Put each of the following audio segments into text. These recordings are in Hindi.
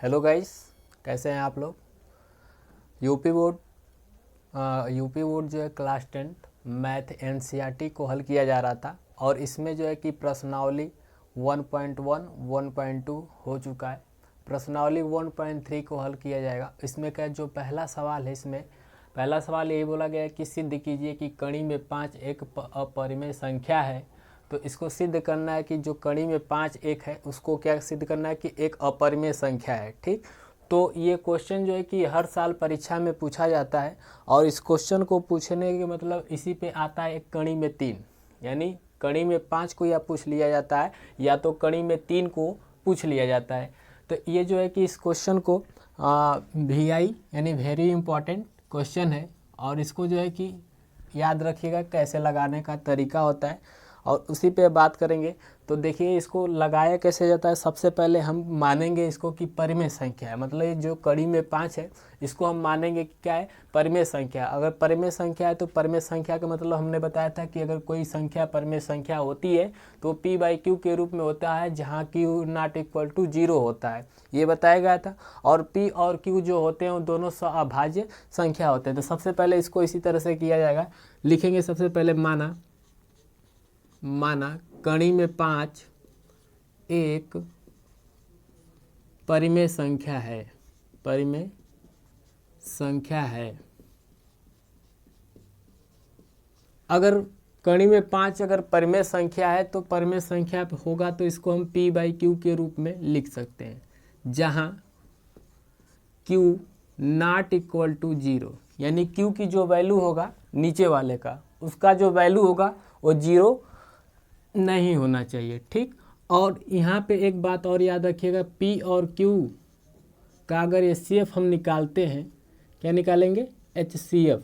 हेलो गाइस, कैसे हैं आप लोग। यूपी बोर्ड जो है क्लास 10 मैथ एनसीईआरटी को हल किया जा रहा था और इसमें जो है कि प्रश्नावली 1.1, 1.2 हो चुका है। प्रश्नावली 1.3 को हल किया जाएगा। इसमें क्या जो पहला सवाल है, इसमें पहला सवाल यही बोला गया है कि सिद्ध कीजिए कि कड़ी में 5 एक अपरिमेय संख्या है। तो इसको सिद्ध करना है कि जो कड़ी में 5 एक है उसको क्या सिद्ध करना है कि एक अपरिमेय संख्या है। ठीक, तो ये क्वेश्चन जो है कि हर साल परीक्षा में पूछा जाता है और इस क्वेश्चन को पूछने के मतलब इसी पे आता है। एक कड़ी में 3 यानी कड़ी में 5 को या पूछ लिया जाता है या तो कड़ी में 3 को पूछ लिया जाता है। तो ये जो है कि इस क्वेश्चन को VI यानी वेरी इंपॉर्टेंट क्वेश्चन है और इसको जो है कि याद रखिएगा कैसे लगाने का तरीका होता है और उसी पे बात करेंगे। तो देखिए इसको लगाया कैसे जाता है। सबसे पहले हम मानेंगे इसको कि परिमेय संख्या है, मतलब ये जो कड़ी में 5 है इसको हम मानेंगे कि क्या है, परिमेय संख्या। अगर परिमेय संख्या है तो परिमेय संख्या का मतलब हमने बताया था कि अगर कोई संख्या परिमेय संख्या होती है तो P/Q के रूप में होता है, जहाँ Q ≠ 0 होता है, ये बताया गया था। और P और Q जो होते हैं वो दोनों अभाज्य संख्या होते हैं। तो सबसे पहले इसको इसी तरह से किया जाएगा। लिखेंगे सबसे पहले माना कड़ी में 5 एक परिमेय संख्या है, परिमेय संख्या है। अगर कड़ी में 5 अगर परिमेय संख्या है तो परिमेय संख्या होगा तो इसको हम P/Q के रूप में लिख सकते हैं, जहां Q ≠ 0 यानी Q की जो वैल्यू होगा नीचे वाले का, उसका जो वैल्यू होगा वो 0 नहीं होना चाहिए। ठीक, और यहाँ पे एक बात और याद रखिएगा, P और Q का अगर HCF हम निकालते हैं, क्या निकालेंगे, HCF,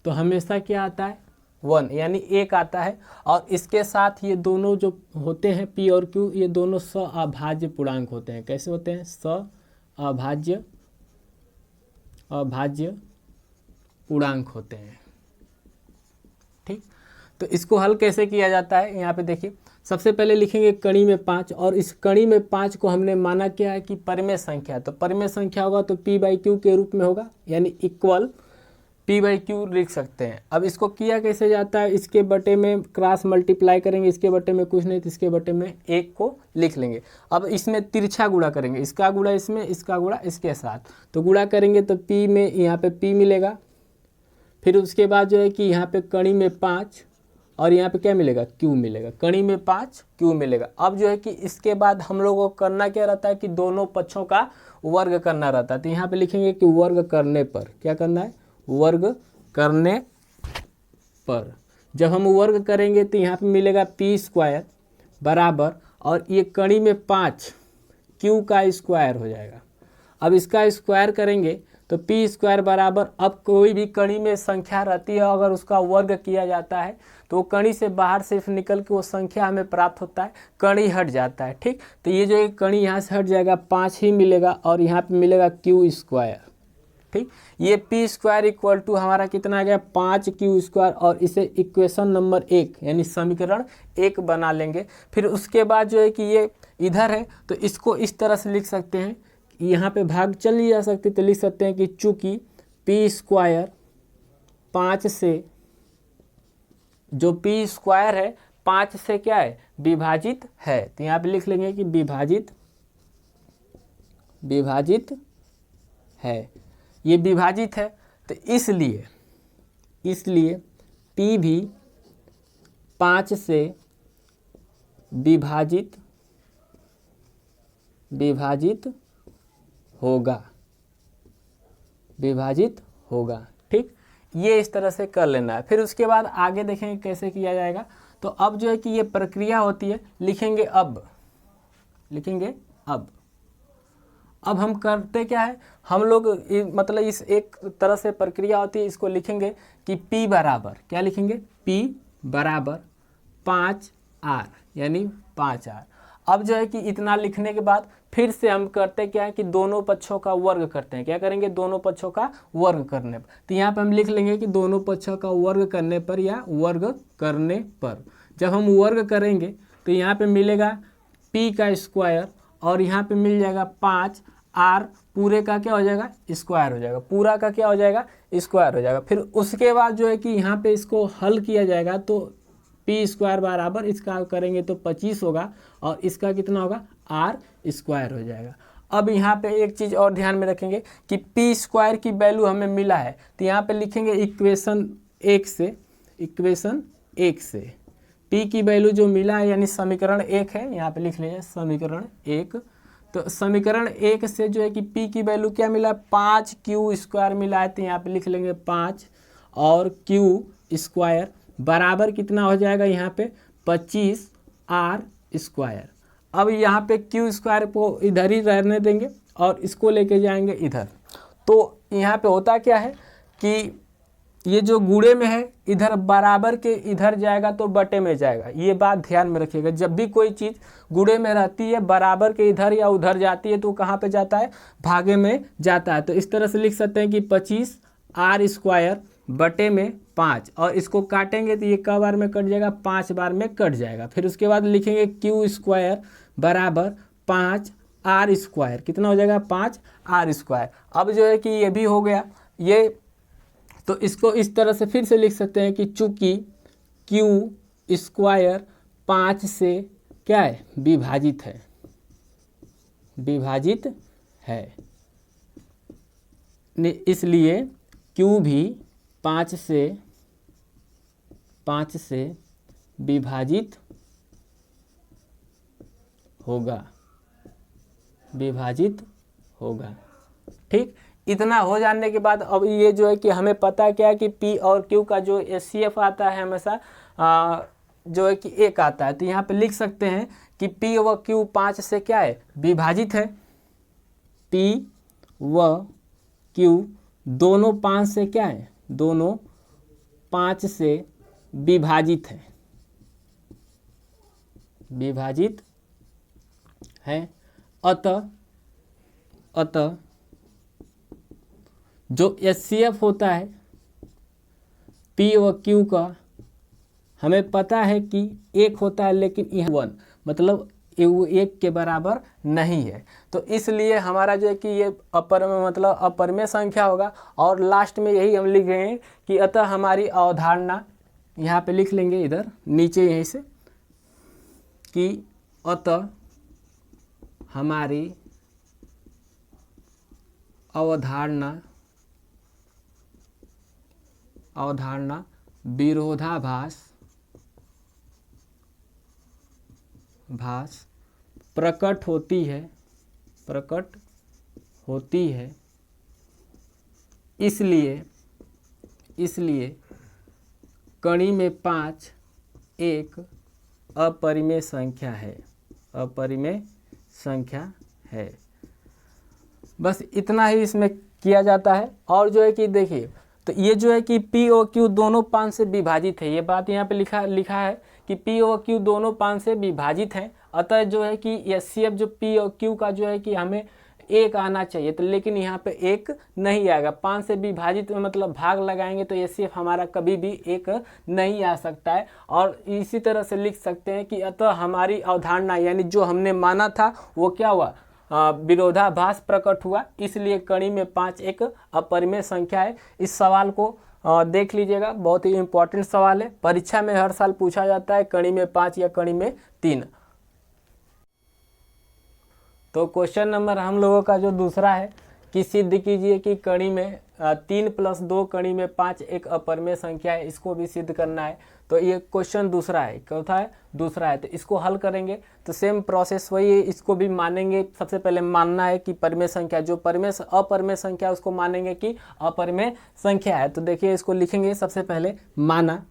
तो हमेशा क्या आता है 1 यानी 1 आता है। और इसके साथ ये दोनों जो होते हैं P और Q, ये दोनों अभाज्य पूर्णांक होते हैं। कैसे होते हैं, अभाज्य पूर्णांक होते हैं। ठीक, तो इसको हल कैसे किया जाता है, यहाँ पे देखिए सबसे पहले लिखेंगे कड़ी में 5 और इस कड़ी में 5 को हमने माना क्या है कि परिमेय संख्या। तो परिमेय संख्या होगा तो P/Q के रूप में होगा, यानी इक्वल P/Q लिख सकते हैं। अब इसको किया कैसे जाता है, इसके बटे में क्रॉस मल्टीप्लाई करेंगे, इसके बटे में कुछ नहीं तो इसके बटे में 1 को लिख लेंगे। अब इसमें तिरछा गुणा करेंगे, इसका गुणा इसमें, इसका गुणा इसके साथ, तो गुणा करेंगे तो P में यहाँ पे P मिलेगा। फिर उसके बाद जो है कि यहाँ पे कड़ी में 5 और यहाँ पे क्या मिलेगा, Q मिलेगा। कड़ी में 5 Q मिलेगा। अब जो है कि इसके बाद हम लोगों को करना क्या रहता है कि दोनों पक्षों का वर्ग करना रहता है। तो यहाँ पे लिखेंगे कि वर्ग करने पर, क्या करना है, वर्ग करने पर। जब हम वर्ग करेंगे तो यहाँ पे मिलेगा P² बराबर, और ये कड़ी में 5 Q का स्क्वायर हो जाएगा। अब इसका स्क्वायर करेंगे तो P² बराबर, अब कोई भी कड़ी में संख्या रहती है अगर उसका वर्ग किया जाता है तो कड़ी से बाहर सिर्फ निकल के वो संख्या हमें प्राप्त होता है, कड़ी हट जाता है। ठीक, तो ये जो कड़ी यहाँ से हट जाएगा, 5 ही मिलेगा और यहाँ पे मिलेगा Q²। ठीक, ये P² = हमारा कितना आ गया, 5Q², और इसे इक्वेशन नंबर 1 यानी समीकरण 1 बना लेंगे। फिर उसके बाद जो है कि ये इधर है तो इसको इस तरह से लिख सकते हैं, यहाँ पे भाग चली जा सकती, तो लिख सकते हैं कि चूंकि P² 5 से, जो P² है 5 से क्या है, विभाजित है, तो यहाँ पे लिख लेंगे कि विभाजित है, ये विभाजित है। तो इसलिए P भी 5 से विभाजित होगा। ठीक, ये इस तरह से कर लेना है। फिर उसके बाद आगे देखेंगे कैसे किया जाएगा। तो अब जो है कि ये प्रक्रिया होती है, लिखेंगे अब हम करते क्या है, हम लोग मतलब इस एक तरह से प्रक्रिया होती है, इसको लिखेंगे कि P बराबर, क्या लिखेंगे, P बराबर 5R यानी 5R। अब जो है कि इतना लिखने के बाद फिर से हम करते क्या है कि दोनों पक्षों का वर्ग करते हैं। क्या करेंगे, दोनों पक्षों का वर्ग करने पर। तो यहाँ पे हम लिख लेंगे कि दोनों पक्षों का वर्ग करने पर या वर्ग करने पर। जब हम वर्ग करेंगे तो यहाँ पे मिलेगा P² और यहाँ पे मिल जाएगा 5 आर पूरे का क्या हो जाएगा, स्क्वायर हो जाएगा, पूरा का क्या हो जाएगा, स्क्वायर हो जाएगा। फिर उसके बाद जो है कि यहाँ पे इसको हल किया जाएगा तो पी स्क्वायर बराबर इसका करेंगे तो 25 होगा और इसका कितना होगा, आर स्क्वायर हो जाएगा। अब यहाँ पे एक चीज़ और ध्यान में रखेंगे कि पी स्क्वायर की वैल्यू हमें मिला है तो यहाँ पे लिखेंगे इक्वेशन 1 से, इक्वेशन 1 से पी की वैल्यू जो मिला है यानी समीकरण 1 है, यहाँ पे लिख लीजिए समीकरण 1। तो समीकरण 1 से जो है कि पी की वैल्यू क्या मिला है, 5 क्यू स्क्वायर मिला है, तो यहाँ पे लिख लेंगे 5 और क्यू स्क्वायर बराबर कितना हो जाएगा यहाँ पे 25 आर स्क्वायर। अब यहाँ पे क्यू स्क्वायर को इधर ही रहने देंगे और इसको लेके जाएंगे इधर। तो यहाँ पे होता क्या है कि ये जो गुणे में है इधर बराबर के इधर जाएगा तो बटे में जाएगा, ये बात ध्यान में रखिएगा। जब भी कोई चीज़ गुणे में रहती है बराबर के इधर या उधर जाती है तो कहाँ पे जाता है, भागे में जाता है। तो इस तरह से लिख सकते हैं कि 25 आर स्क्वायर बटे में 5 और इसको काटेंगे तो ये क बार में कट जाएगा, 5 बार में कट जाएगा। फिर उसके बाद लिखेंगे क्यू स्क्वायर बराबर 5 आर स्क्वायर, कितना हो जाएगा 5 आर स्क्वायर। अब जो है कि ये भी हो गया ये, तो इसको इस तरह से फिर से लिख सकते हैं कि चूंकि क्यू स्क्वायर 5 से क्या है, विभाजित है, विभाजित है, इसलिए क्यू भी 5 से विभाजित होगा, विभाजित होगा। ठीक, इतना हो जाने के बाद अब ये जो है कि हमें पता क्या है कि P और Q का जो HCF आता है हमेशा जो है कि 1 आता है। तो यहाँ पे लिख सकते हैं कि P व Q 5 से क्या है, विभाजित है। P व Q दोनों 5 से क्या है, दोनों 5 से विभाजित है, विभाजित है। अतः जो HCF होता है P व Q का हमें पता है कि 1 होता है, लेकिन यह 1 मतलब वो 1 के बराबर नहीं है। तो इसलिए हमारा जो है कि ये अपर में मतलब अपर में संख्या होगा। और लास्ट में यही हम लिख रहे हैं कि अतः हमारी अवधारणा, यहाँ पे लिख लेंगे इधर नीचे यहीं से कि अतः हमारी अवधारणा विरोधाभास प्रकट होती है, इसलिए कणी में 5 एक अपरिमेय संख्या है, अपरिमेय संख्या है। बस इतना ही इसमें किया जाता है। और जो है कि देखिए, तो ये जो है कि P और Q दोनों 5 से विभाजित है, ये बात यहाँ पे लिखा है कि P और Q दोनों 5 से विभाजित हैं। अतः जो है कि HCF जो P और Q का जो है कि हमें 1 आना चाहिए, तो लेकिन यहाँ पे 1 नहीं आएगा। 5 से विभाजित मतलब भाग लगाएंगे तो HCF हमारा कभी भी 1 नहीं आ सकता है। और इसी तरह से लिख सकते हैं कि अतः हमारी अवधारणा यानी जो हमने माना था वो क्या हुआ, विरोधाभास प्रकट हुआ, इसलिए कणी में 5 एक अपरिमेय संख्या है। इस सवाल को देख लीजिएगा, बहुत ही इम्पोर्टेंट सवाल है, परीक्षा में हर साल पूछा जाता है कणी में 5 या कणी में 3। तो क्वेश्चन नंबर हम लोगों का जो दूसरा है कि सिद्ध कीजिए कि कणी में 3 + 2 कणी में 5 एक अपरिमेय संख्या है, इसको भी सिद्ध करना है। तो ये क्वेश्चन दूसरा है, चौथा है दूसरा है, तो इसको हल करेंगे तो सेम प्रोसेस वही है, इसको भी मानेंगे। सबसे पहले मानना है कि परिमेय संख्या, जो अपरिमेय संख्या उसको मानेंगे कि अपरिमेय संख्या है। तो देखिए इसको लिखेंगे, सबसे पहले माना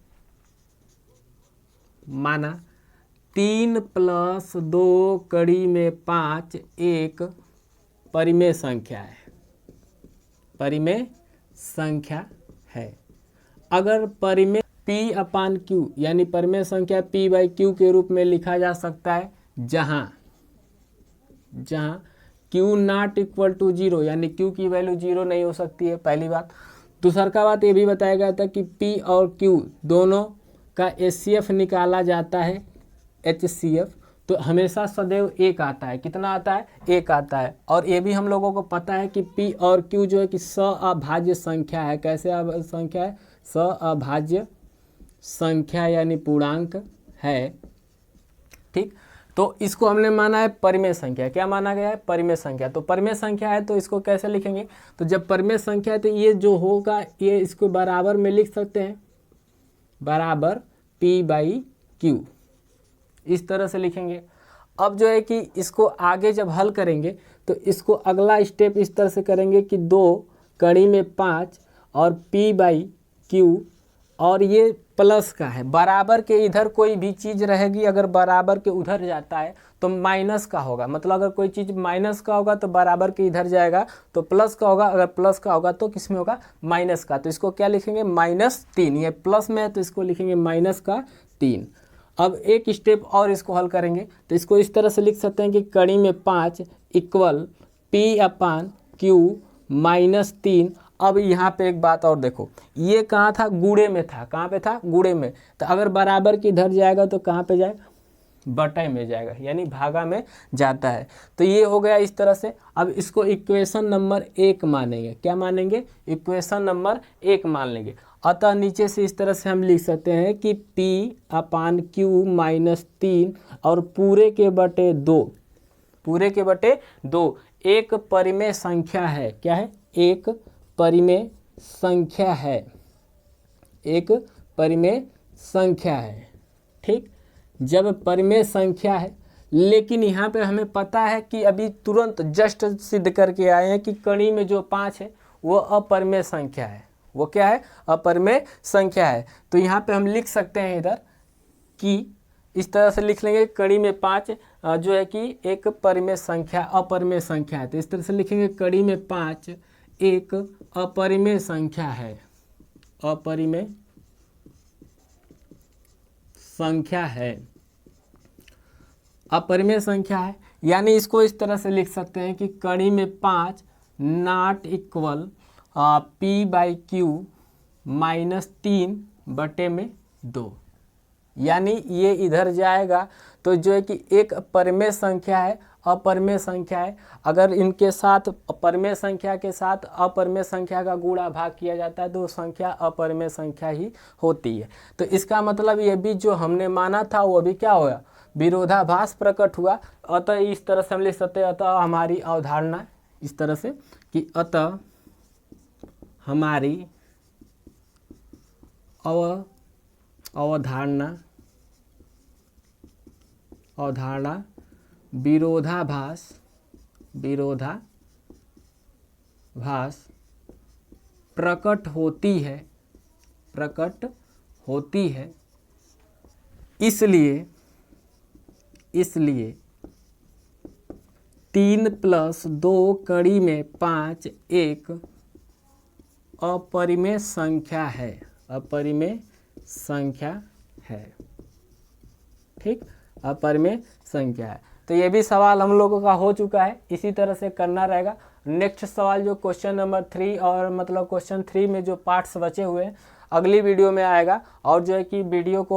3 + 2 कड़ी में 5 एक परिमेय संख्या है, परिमेय संख्या है। अगर परिमेय P/Q यानी परिमेय संख्या P/Q के रूप में लिखा जा सकता है, जहां Q ≠ 0 यानी Q की वैल्यू 0 नहीं हो सकती है, पहली बात। दूसरा बात ये भी बताया गया था कि P और Q दोनों का HCF निकाला जाता है, HCF तो हमेशा सदैव एक आता है। कितना आता है? एक आता है। और ये भी हम लोगों को पता है कि P और Q जो है कि सअभाज्य संख्या है। कैसे संख्या है? सअभाज्य संख्या यानी पूर्णांक है। ठीक, तो इसको हमने माना है परिमेय संख्या। क्या माना गया है? परिमेय संख्या। तो परिमेय संख्या है तो इसको कैसे लिखेंगे? तो जब परिमेय संख्या है तो ये जो होगा ये इसको बराबर में लिख सकते हैं, बराबर P/Q, इस तरह से लिखेंगे। अब जो है कि इसको आगे जब हल करेंगे तो इसको अगला स्टेप इस तरह से करेंगे कि 2 कड़ी में 5 और P/Q, और ये प्लस का है। बराबर के इधर कोई भी चीज़ रहेगी, अगर बराबर के उधर जाता है तो माइनस का होगा। मतलब अगर कोई चीज़ माइनस का होगा तो बराबर के इधर जाएगा तो प्लस का होगा, अगर प्लस का होगा तो किस में होगा? माइनस का। तो इसको क्या लिखेंगे? -3। ये प्लस में है तो इसको लिखेंगे -3। अब एक स्टेप और इसको हल करेंगे तो इसको इस तरह से लिख सकते हैं कि कड़ी में 5 इक्वल P/Q -3। अब यहाँ पे एक बात और देखो, ये कहाँ था? गुणे में था। कहाँ पे था? गुणे में। तो अगर बराबर के इधर जाएगा तो कहाँ पे जाएगा? बटे में जाएगा, यानी भागा में जाता है। तो ये हो गया इस तरह से। अब इसको इक्वेशन नंबर 1 मानेंगे। क्या मानेंगे? इक्वेशन नंबर 1 मान लेंगे। अतः नीचे से इस तरह से हम लिख सकते हैं कि P/Q -3 और पूरे के बटे 2, पूरे के बटे 2 एक परिमेय संख्या है। क्या है? एक परिमेय संख्या है, एक परिमेय संख्या है। ठीक, जब परिमेय संख्या है, लेकिन यहाँ पे हमें पता है कि अभी तुरंत जस्ट सिद्ध करके आए हैं कि कड़ी में जो 5 है वो अपरिमेय संख्या है। वो क्या है? अपरिमेय संख्या है। तो यहाँ पे हम लिख सकते हैं इधर कि इस तरह से लिख लेंगे, कड़ी में 5 जो है कि एक परिमेय संख्या, अपरिमेय संख्या है। तो इस तरह से लिखेंगे कड़ी में 5 एक अपरिमेय संख्या है, अपरिमेय संख्या है, अपरिमेय संख्या है। यानी इसको इस तरह से लिख सकते हैं कि कड़ी में 5 नॉट इक्वल P/Q -3/2। यानी ये इधर जाएगा तो जो है कि एक परिमेय संख्या है, अपरिमेय संख्या है। अगर इनके साथ परिमेय संख्या के साथ अपरिमेय संख्या का गुणा भाग किया जाता है तो वो संख्या अपरिमेय संख्या ही होती है। तो इसका मतलब ये भी जो हमने माना था वो भी क्या हुआ? विरोधाभास प्रकट हुआ। अतः इस तरह से हम लिख सकते हैं, अतः हमारी अवधारणा इस तरह से कि अतः हमारी अवधारणा विरोधाभास प्रकट होती है। इसलिए 3 + 2 कड़ी में 5 एक अपरिमेय संख्या है, अपरिमेय संख्या है। ठीक, अपरिमेय संख्या है। तो ये भी सवाल हम लोगों का हो चुका है। इसी तरह से करना रहेगा। नेक्स्ट सवाल जो क्वेश्चन नंबर 3 और मतलब क्वेश्चन 3 में जो पार्ट्स बचे हुए हैं अगली वीडियो में आएगा। और जो है कि वीडियो को